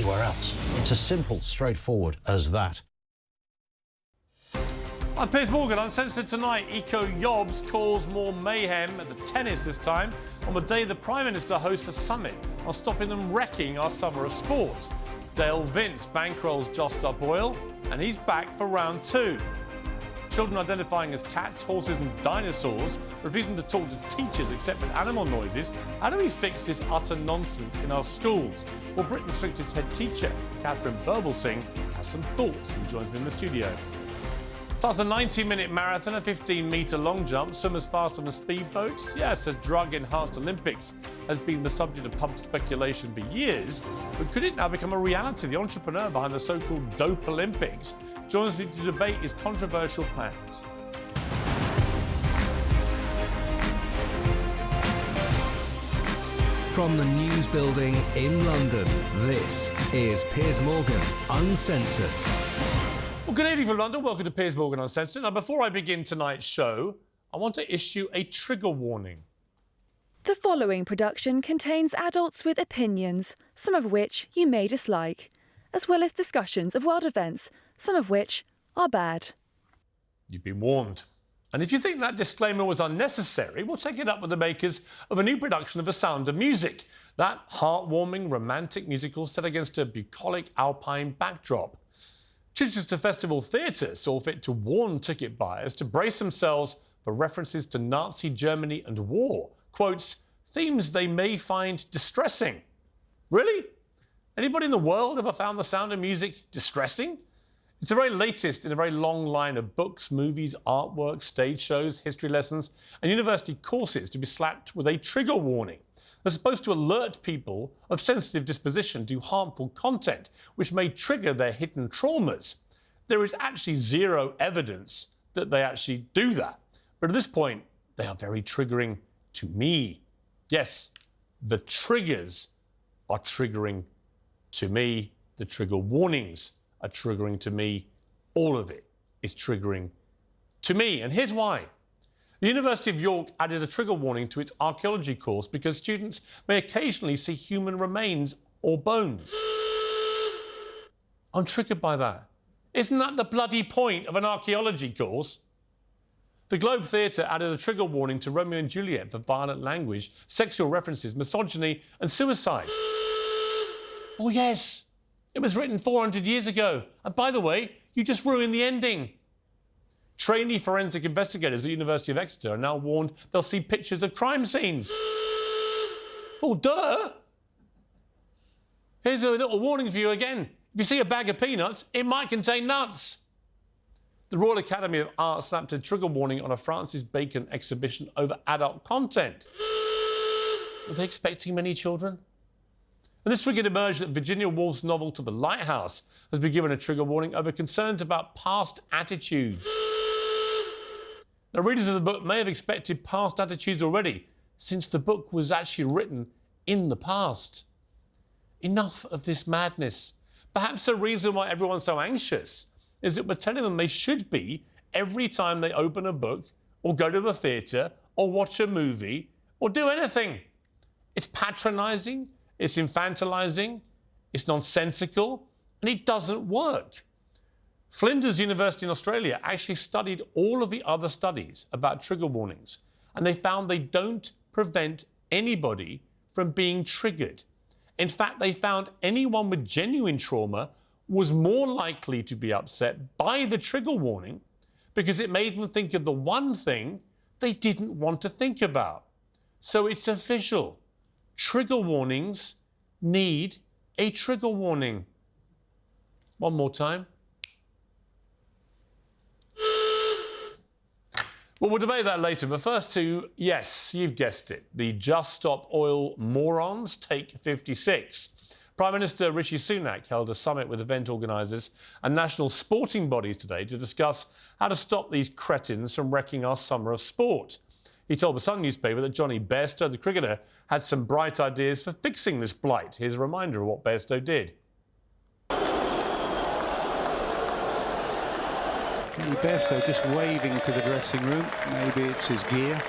anywhere else. It's as simple, straightforward as that. I'm Piers Morgan. Uncensored tonight. Eco Yobs calls more mayhem at the tennis this time on the day the Prime Minister hosts a summit on stopping them wrecking our summer of sport. Dale Vince bankrolls Just Stop Oil, and he's back for round 2. Children identifying as cats, horses and dinosaurs, refusing to talk to teachers except with animal noises. How do we fix this utter nonsense in our schools? Well, Britain's strictest head teacher, Catherine Birbalsingh, has some thoughts and joins me in the studio. Plus a 90-minute marathon, a 15-metre long jump, swimmers faster than speedboats. Yes, a drug-enhanced Olympics has been the subject of pub speculation for years, but could it now become a reality? The entrepreneur behind the so-called Dope Olympics joins me to debate his controversial plans. From the News Building in London, this is Piers Morgan Uncensored. Well, good evening from London. Welcome to Piers Morgan Uncensored. Now, before I begin tonight's show, I want to issue a trigger warning. The following production contains adults with opinions, some of which you may dislike, as well as discussions of world events, some of which are bad. You've been warned. And if you think that disclaimer was unnecessary, we'll take it up with the makers of a new production of The Sound of Music, that heartwarming, romantic musical set against a bucolic alpine backdrop. Chichester Festival Theatre saw fit to warn ticket buyers to brace themselves for references to Nazi Germany and war. Quotes, themes they may find distressing. Really? Anybody in the world ever found The Sound of Music distressing? It's the very latest in a very long line of books, movies, artwork, stage shows, history lessons and university courses to be slapped with a trigger warning. They're supposed to alert people of sensitive disposition to harmful content, which may trigger their hidden traumas. There is actually zero evidence that they actually do that. But at this point, they are very triggering to me. Yes, the triggers are triggering to me. The trigger warnings are triggering to me. All of it is triggering to me. And here's why. The University of York added a trigger warning to its archaeology course because students may occasionally see human remains or bones. I'm triggered by that. Isn't that the bloody point of an archaeology course? The Globe Theatre added a trigger warning to Romeo and Juliet for violent language, sexual references, misogyny and suicide. Oh yes, it was written 400 years ago. And by the way, you just ruined the ending. Trainee forensic investigators at the University of Exeter are now warned they'll see pictures of crime scenes. Well, duh! Here's a little warning for you again. If you see a bag of peanuts, it might contain nuts. The Royal Academy of Art slapped a trigger warning on a Francis Bacon exhibition over adult content. Were they expecting many children? And this week it emerged that Virginia Woolf's novel To the Lighthouse has been given a trigger warning over concerns about past attitudes. Now, readers of the book may have expected past attitudes already, since the book was actually written in the past. Enough of this madness. Perhaps the reason why everyone's so anxious is that we're telling them they should be every time they open a book or go to the theatre or watch a movie or do anything. It's patronising, it's infantilising, it's nonsensical, and it doesn't work. Flinders University in Australia actually studied all of the other studies about trigger warnings, and they found they don't prevent anybody from being triggered. In fact, they found anyone with genuine trauma was more likely to be upset by the trigger warning because it made them think of the one thing they didn't want to think about. So it's official. Trigger warnings need a trigger warning. One more time. Well, we'll debate that later, but first to, yes, you've guessed it, the Just Stop Oil morons take 56. Prime Minister Rishi Sunak held a summit with event organisers and national sporting bodies today to discuss how to stop these cretins from wrecking our summer of sport. He told the Sun newspaper that Johnny Bairstow, the cricketer, had some bright ideas for fixing this blight. Here's a reminder of what Bairstow did. Johnny Bairstow just waving to the dressing room. Maybe it's his gear.